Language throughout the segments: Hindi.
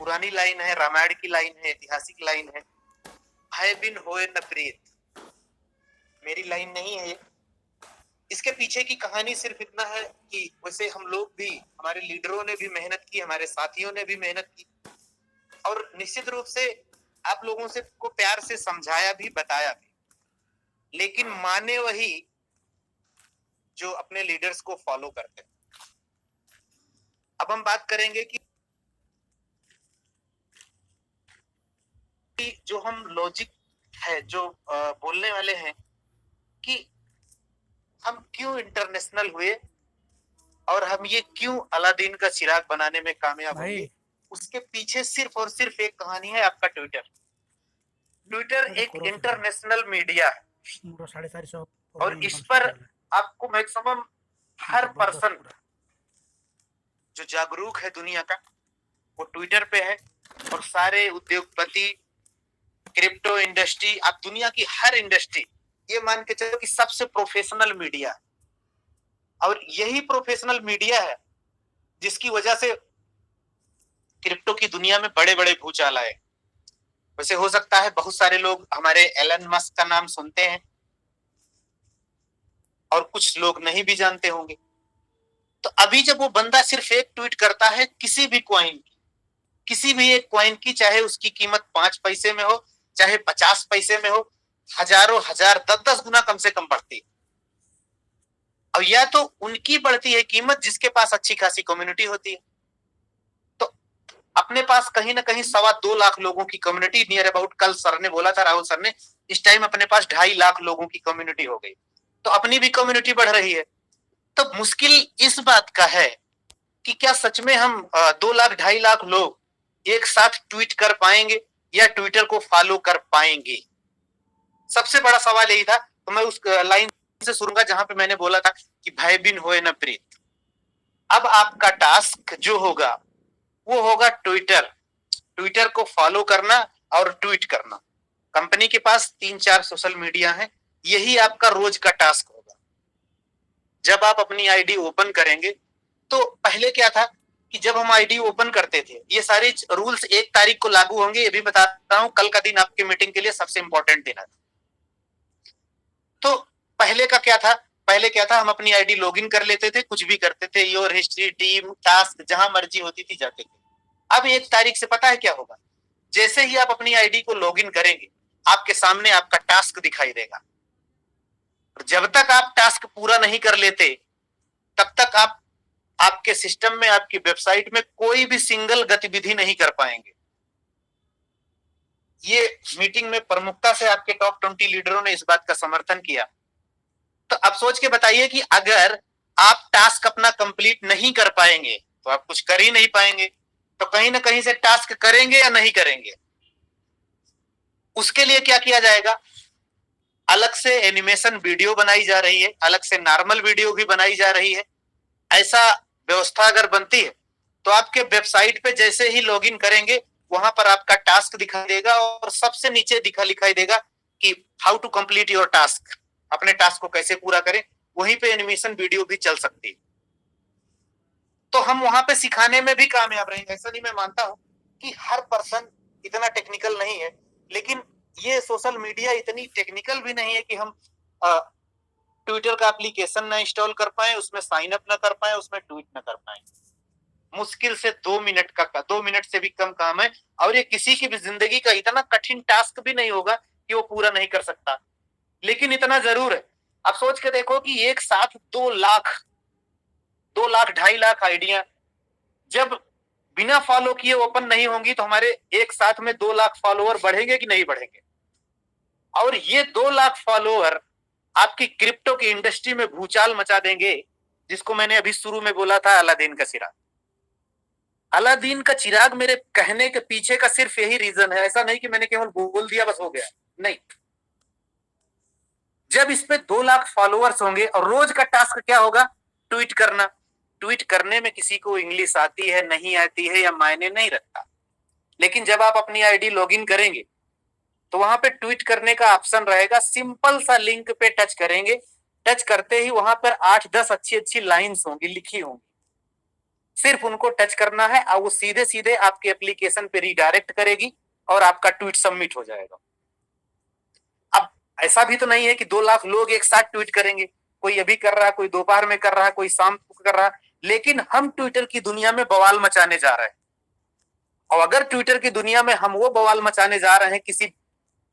पुरानी लाइन है, रामायण की लाइन है, ऐतिहासिक लाइन है, भय बिन होए न प्रीत। मेरी लाइन नहीं है ये। इसके पीछे की कहानी सिर्फ इतना है कि वैसे हम लोग भी, हमारे लीडरों ने भी मेहनत की, हमारे साथियों ने भी मेहनत की, और निश्चित रूप से आप लोगों से को प्यार से समझाया भी, बताया भी, लेकिन माने वही जो अपने लीडर्स को फॉलो करते हैं। अब हम बात करेंगे कि जो हम लॉजिक है, जो बोलने वाले हैं कि हम क्यों इंटरनेशनल हुए और हम ये क्यों अलादीन का चिराग बनाने में कामयाब होंगे, उसके पीछे सिर्फ और सिर्फ एक कहानी है, आपका ट्विटर। ट्विटर एक इंटरनेशनल मीडिया है, और इस पर आपको मैक्सिमम हर पर्सन जो जागरूक है दुनिया का, वो ट्विटर पे है। और सारे उद्योगपति, क्रिप्टो इंडस्ट्री, आप दुनिया की हर इंडस्ट्री, ये मान के चलो कि सबसे प्रोफेशनल मीडिया है। और यही प्रोफेशनल मीडिया है जिसकी वजह से क्रिप्टो की दुनिया में बड़े बड़े भूचाल आए। वैसे हो सकता है बहुत सारे लोग हमारे एलन मस्क का नाम सुनते हैं और कुछ लोग नहीं भी जानते होंगे। तो अभी जब वो बंदा सिर्फ एक ट्वीट करता है किसी भी कॉइन की, किसी भी एक कॉइन की, चाहे उसकी कीमत 5 पैसे में हो, चाहे 50 पैसे में हो, हजारों हजार 10-10 गुना कम से कम बढ़ती है। और या तो उनकी बढ़ती है कीमत जिसके पास अच्छी खासी कम्युनिटी होती है। तो अपने पास कहीं ना कहीं 2.25 लाख लोगों की कम्युनिटी, नियर अबाउट, कल सर ने बोला था, राहुल सर ने, इस टाइम अपने पास 2.5 लाख लोगों की कम्युनिटी हो गई। तो अपनी भी कम्युनिटी बढ़ रही है। तो मुश्किल इस बात का है कि क्या सच में हम 2 लाख 2.5 लाख लोग एक साथ ट्वीट कर पाएंगे या ट्विटर को फॉलो कर पाएंगे। सबसे बड़ा सवाल यही था। तो मैं उस लाइन से शुरूंगा जहां पे मैंने बोला था कि भय बिन होए न प्रीत। अब आपका टास्क जो होगा वो होगा ट्विटर, ट्विटर को फॉलो करना और ट्वीट करना। कंपनी के पास 3-4 सोशल मीडिया है, यही आपका रोज का टास्क होगा। जब आप अपनी आईडी ओपन करेंगे, तो पहले क्या था कि जब हम आईडी ओपन करते थे, ये सारे रूल्स 1 तारीख को लागू होंगे, ये भी बताता हूं। कल का दिन आपके मीटिंग के लिए सबसे इंपॉर्टेंट दिन है। तो पहले का क्या था, पहले क्या था, हम अपनी आईडी लॉगिन कर लेते थे, कुछ भी करते थे, योर हिस्ट्री, टीम, टास्क, जहां मर्जी होती थी जाते थे। अब 1 तारीख से पता है क्या होगा, जैसे ही आप अपनी आईडी को लॉगिन करेंगे, आपके सामने आपका टास्क दिखाई देगा। जब तक आप टास्क पूरा नहीं कर लेते, तब तक आप आपके सिस्टम में, आपकी वेबसाइट में कोई भी सिंगल गतिविधि नहीं कर पाएंगे। ये मीटिंग में प्रमुखता से आपके टॉप 20 लीडरों ने इस बात का समर्थन किया। तो अब सोच के बताइए कि अगर आप टास्क अपना कंप्लीट नहीं कर पाएंगे तो आप कुछ कर ही नहीं पाएंगे। तो कहीं ना कहीं से टास्क करेंगे या नहीं करेंगे। उसके लिए क्या किया जाएगा, अलग से एनिमेशन वीडियो बनाई जा रही है, अलग से नॉर्मल वीडियो भी बनाई जा रही है। ऐसा व्यवस्था अगर बनती है तो आपके वेबसाइट पे जैसे ही लॉगिन करेंगे, वहां पर आपका टास्क दिखाई देगा और सबसे नीचे लिखाई देगा कि how to complete your task, अपने टास्क को कैसे पूरा करें। वहीं पे एनिमेशन वीडियो भी चल सकती है। तो हम वहां पे सिखाने में भी कामयाब रहेंगे। ऐसा नहीं, मैं मानता हूं कि हर पर्सन इतना टेक्निकल नहीं है, लेकिन ये सोशल मीडिया इतनी टेक्निकल भी नहीं है कि हम ट्विटर का एप्लीकेशन ना इंस्टॉल कर पाए, उसमें साइन अप ना कर पाए, उसमें ट्वीट ना कर पाए। मुश्किल से 2 मिनट का 2 मिनट से भी कम काम है, और ये किसी की भी जिंदगी का इतना कठिन टास्क भी नहीं होगा कि वो पूरा नहीं कर सकता। लेकिन इतना जरूर है, आप सोच के देखो कि एक साथ 2 लाख 2.5 लाख आइडिया जब बिना फॉलो किए ओपन नहीं होंगी, तो हमारे एक साथ में 2 लाख फॉलोअर बढ़ेंगे कि नहीं बढ़ेंगे। और ये 2 लाख फॉलोअर आपकी क्रिप्टो की इंडस्ट्री में भूचाल मचा देंगे, जिसको मैंने अभी शुरू में बोला था, अलादीन का चिराग। अलादीन का चिराग मेरे कहने के पीछे का सिर्फ यही रीजन है। ऐसा नहीं कि मैंने केवल बोल दिया बस हो गया, नहीं। जब इस पे 2 लाख फॉलोअर्स होंगे, और रोज का टास्क क्या होगा, ट्वीट करना। ट्वीट करने में किसी को इंग्लिश आती है नहीं आती है या मायने नहीं रखता, लेकिन जब आप अपनी आईडी लॉगिन करेंगे तो वहां पे ट्वीट करने का ऑप्शन रहेगा। सिंपल सा लिंक पे टच करेंगे, टच करते ही वहां पर 8-10 अच्छी अच्छी लाइंस होंगी, लिखी होंगी। सिर्फ उनको टच करना है और वो सीधे सीधे आपके एप्लीकेशन पे रिडायरेक्ट करेगी और आपका ट्वीट सबमिट हो जाएगा। अब ऐसा भी तो नहीं है कि 2 लाख लोग एक साथ ट्वीट करेंगे, कोई अभी कर रहा है, कोई दोपहर में कर रहा है, कोई शाम को कर रहा है, लेकिन हम ट्विटर की दुनिया में बवाल मचाने जा रहे हैं। और अगर ट्विटर की दुनिया में हम वो बवाल मचाने जा रहे हैं किसी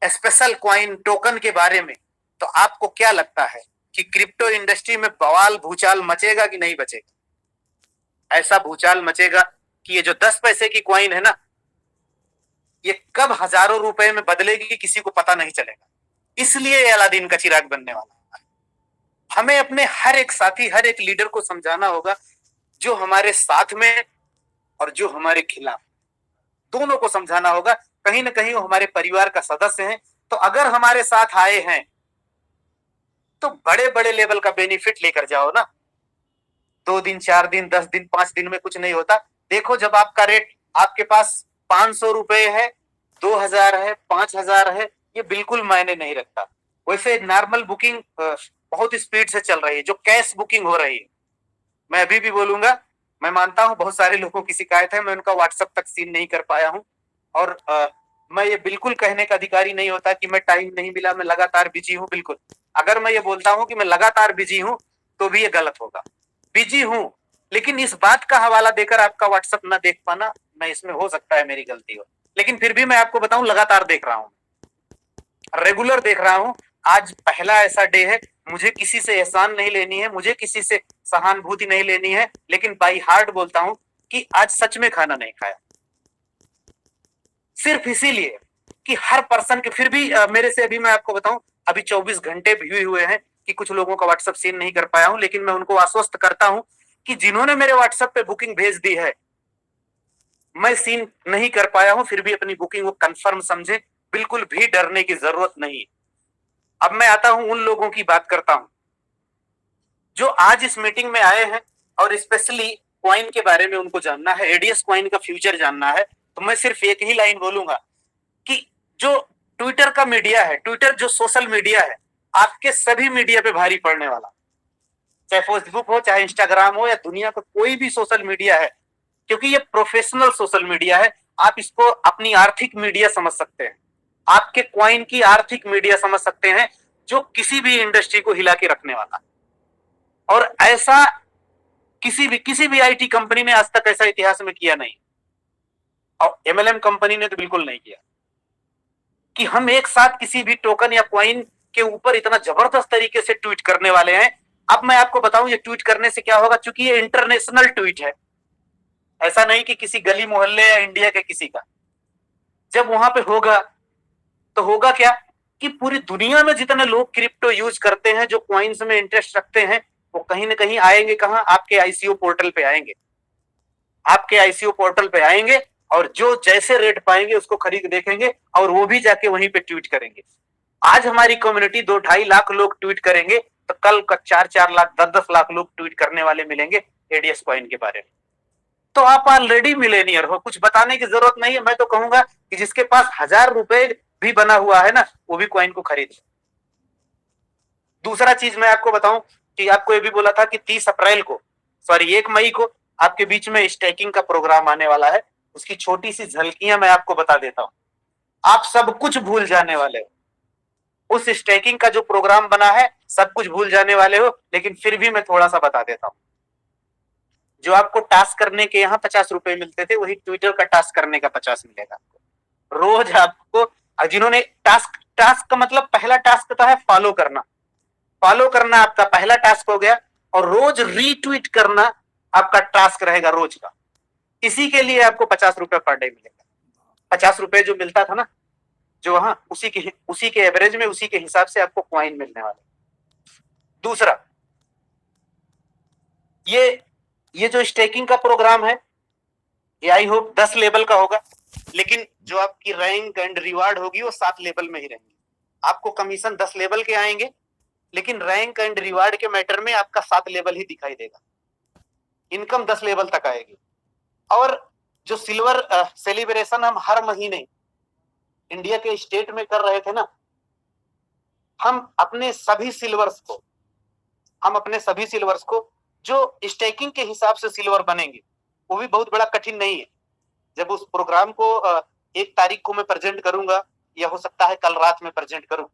स्पेशल कॉइन टोकन के बारे में, तो आपको क्या लगता है कि क्रिप्टो इंडस्ट्री में बवाल भूचाल मचेगा कि नहीं बचेगा? ऐसा भूचाल मचेगा कि ये जो 10 पैसे की कॉइन है ना, ये कब हजारों रुपए में बदलेगी किसी को पता नहीं चलेगा। इसलिए अलादीन का चिराग बनने वाला है। हमें अपने हर एक साथी, हर एक लीडर को समझाना होगा, जो हमारे साथ में और जो हमारे खिलाफ, दोनों को समझाना होगा। कहीं ना कहीं वो हमारे परिवार का सदस्य हैं, तो अगर हमारे साथ आए हैं तो बड़े बड़े लेवल का बेनिफिट लेकर जाओ ना। 2 दिन, 4 दिन, 10 दिन, 5 दिन में कुछ नहीं होता। देखो, जब आपका रेट आपके पास 500 रुपए है, 2000 है, 5000 है, ये बिल्कुल मायने नहीं रखता। वैसे नॉर्मल बुकिंग बहुत स्पीड से चल रही है, जो कैश बुकिंग हो रही है। मैं अभी भी बोलूंगा, मैं मानता हूं बहुत सारे लोगों की शिकायत है, मैं उनका व्हाट्सएप तक सीन नहीं कर पाया हूं। और मैं ये बिल्कुल कहने का अधिकारी नहीं होता कि मैं टाइम नहीं मिला, मैं लगातार बिजी हूं। बिल्कुल, अगर मैं ये बोलता हूं कि मैं लगातार बिजी हूं तो भी ये गलत होगा। बिजी हूं, लेकिन इस बात का हवाला देकर आपका व्हाट्सएप ना देख पाना, मैं इसमें हो सकता है मेरी गलती हो, लेकिन फिर भी मैं आपको बताऊं, लगातार देख रहा हूं, रेगुलर देख रहा हूं। आज पहला ऐसा डे है, मुझे किसी से एहसान नहीं लेनी है, मुझे किसी से सहानुभूति नहीं लेनी है, लेकिन बाई हार्ट बोलता हूं कि आज सच में खाना नहीं खाया। सिर्फ इसीलिए कि हर पर्सन के, फिर भी मेरे से, अभी मैं आपको बताऊं, अभी 24 घंटे भी हुए हैं कि कुछ लोगों का व्हाट्सएप सीन नहीं कर पाया हूं, लेकिन मैं उनको आश्वस्त करता हूं कि जिन्होंने मेरे व्हाट्सएप पे बुकिंग भेज दी है, मैं सीन नहीं कर पाया हूं, फिर भी अपनी बुकिंग वो कंफर्म समझे, बिल्कुल भी डरने की जरूरत नहीं। अब मैं आता हूं, उन लोगों की बात करता हूं जो आज इस मीटिंग में आए हैं और स्पेशली क्वाइन के बारे में उनको जानना है, एडीएस क्वाइन का फ्यूचर जानना है। तो मैं सिर्फ एक ही लाइन बोलूंगा कि जो ट्विटर का मीडिया है, ट्विटर जो सोशल मीडिया है, आपके सभी मीडिया पे भारी पड़ने वाला, चाहे फेसबुक हो, चाहे इंस्टाग्राम हो, या दुनिया का कोई भी सोशल मीडिया है, क्योंकि ये प्रोफेशनल सोशल मीडिया है। आप इसको अपनी आर्थिक मीडिया समझ सकते हैं, आपके क्वाइन की आर्थिक मीडिया समझ सकते हैं, जो किसी भी इंडस्ट्री को हिला के रखने वाला। और ऐसा किसी भी आईटी कंपनी ने आज तक ऐसा इतिहास में किया नहीं, और एमएलएम कंपनी ने तो बिल्कुल नहीं किया कि हम एक साथ किसी भी टोकन या क्वाइन के ऊपर इतना जबरदस्त तरीके से ट्वीट करने वाले हैं। अब मैं आपको बताऊं, ये ट्वीट करने से क्या होगा, चूंकि ये इंटरनेशनल ट्वीट है, ऐसा नहीं कि किसी गली मोहल्ले या इंडिया के किसी का। जब वहां पे होगा तो होगा क्या कि पूरी दुनिया में जितने लोग क्रिप्टो यूज करते हैं, जो क्वाइंस में इंटरेस्ट रखते हैं, वो कहीं ना कहीं आएंगे। कहां? आपके आईसीओ पोर्टल पे आएंगे, आपके आईसीओ पोर्टल पे आएंगे, और जो जैसे रेट पाएंगे उसको खरीद देखेंगे, और वो भी जाके वहीं पे ट्वीट करेंगे। आज हमारी कम्युनिटी 2-2.5 लाख लोग ट्वीट करेंगे, तो कल का 4-4 लाख, 10-10 लाख लोग ट्वीट करने वाले मिलेंगे एडीएस कॉइन के बारे में। तो आप ऑलरेडी मिलेनियर हो, कुछ बताने की जरूरत नहीं है। मैं तो कहूंगा कि जिसके पास 1000 रुपए भी बना हुआ है ना, वो भी कॉइन को खरीद। दूसरा चीज मैं आपको बताऊं कि आपको ये भी बोला था कि 30 अप्रैल को, सॉरी 1 मई को आपके बीच में स्टेकिंग का प्रोग्राम आने वाला है। उसकी छोटी सी झलकियां मैं आपको बता देता हूं। आप सब कुछ भूल जाने वाले हो, उस स्टेकिंग का जो प्रोग्राम बना है सब कुछ भूल जाने वाले हो, लेकिन फिर भी मैं थोड़ा सा बता देता हूं। जो आपको टास्क करने के यहाँ 50 रुपए मिलते थे, वही ट्विटर का टास्क करने का 50 मिलेगा आपको रोज। आपको जिन्होंने टास्क, टास्क का मतलब पहला टास्क तो है फॉलो करना, फॉलो करना आपका पहला टास्क हो गया, और रोज रीट्वीट करना आपका टास्क रहेगा रोज का। इसी के लिए आपको 50 रुपए पर डे मिलेगा। 50 रुपए जो मिलता था ना, जो वहां, उसी के एवरेज में, उसी के हिसाब से आपको क्वाइन मिलने वाले। दूसरा, ये जो स्टेकिंग का प्रोग्राम है, ये आई होप 10 लेवल का होगा, लेकिन जो आपकी रैंक एंड रिवार्ड होगी वो 7 लेवल में ही रहेंगी। आपको कमीशन 10 लेवल के आएंगे, लेकिन रैंक एंड रिवार्ड के मैटर में आपका 7 लेवल ही दिखाई देगा। इनकम 10 लेवल तक आएगी। और जो सिल्वर सेलिब्रेशन हम हर महीने इंडिया के स्टेट में कर रहे थे ना, हम अपने सभी सिल्वर्स को जो स्टेकिंग के हिसाब से सिल्वर बनेंगे, वो भी बहुत बड़ा कठिन नहीं है। जब उस प्रोग्राम को 1 तारीख को मैं प्रेजेंट करूंगा, या हो सकता है कल रात में प्रेजेंट करूं,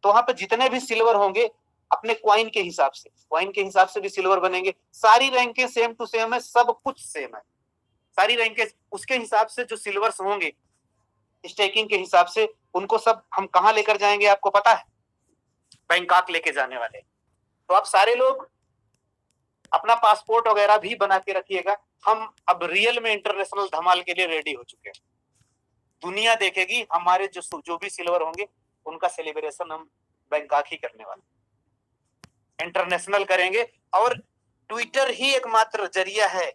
तो वहां पे जितने भी सिल्वर होंगे अपने क्वाइन के हिसाब से भी सिल्वर बनेंगे। सारी रैंकें सेम टू सेम है, सब कुछ सेम है, सारी रैंकें उसके हिसाब से जो सिल्वर्स होंगे स्टेकिंग के हिसाब से, उनको सब हम कहां लेकर जाएंगे आपको पता है? बैंकॉक लेके जाने वाले। तो आप सारे लोग अपना पासपोर्ट वगैरह भी बना के रखिएगा। हम अब रियल में इंटरनेशनल धमाल के लिए रेडी हो चुके हैं। दुनिया देखेगी हमारे जो भी सिल्वर होंगे उनका सेलिब्रेशन हम बैंकॉक ही करने वाले, इंटरनेशनल करेंगे। और ट्विटर ही एकमात्र जरिया है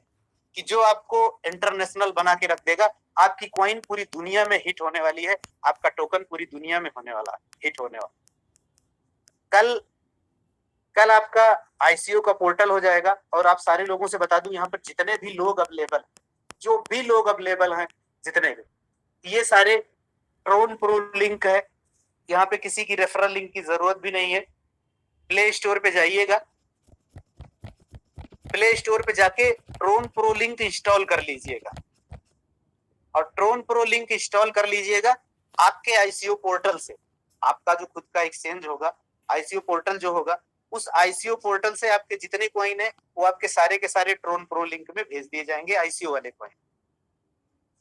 कि जो आपको इंटरनेशनल बना के रख देगा। आपकी कॉइन पूरी दुनिया में हिट होने वाली है, आपका टोकन पूरी दुनिया में होने वाला, हिट होने वाला। कल आपका आईसीओ का पोर्टल हो जाएगा। और आप सारे लोगों से बता दूं, यहाँ पर जितने भी लोग अवेलेबल, जो भी लोग अवेलेबल हैं, जितने भी, ये सारे ट्रोन प्रो लिंक है। यहाँ पे किसी की रेफरल लिंक की जरूरत भी नहीं है। प्ले स्टोर पे जाइएगा, प्ले स्टोर पे जाके ट्रोन प्रो लिंक इंस्टॉल कर लीजिएगा, और ट्रोन प्रो लिंक इंस्टॉल कर लीजिएगा आपके आईसीओ पोर्टल से। आपका जो खुद का एक्सचेंज होगा, आईसीओ पोर्टल जो होगा, उस आईसीओ पोर्टल से आपके जितने कॉइन है वो आपके सारे के सारे ट्रोन प्रो लिंक में भेज दिए जाएंगे, आईसीओ वाले कॉइन।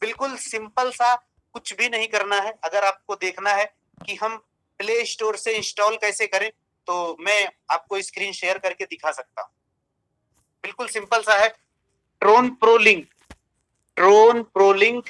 बिल्कुल सिंपल सा, कुछ भी नहीं करना है। अगर आपको देखना है कि हम प्ले स्टोर से इंस्टॉल कैसे करें, तो मैं आपको स्क्रीन शेयर करके दिखा सकता हूं। बिल्कुल सिंपल सा है। ट्रोन प्रो लिंक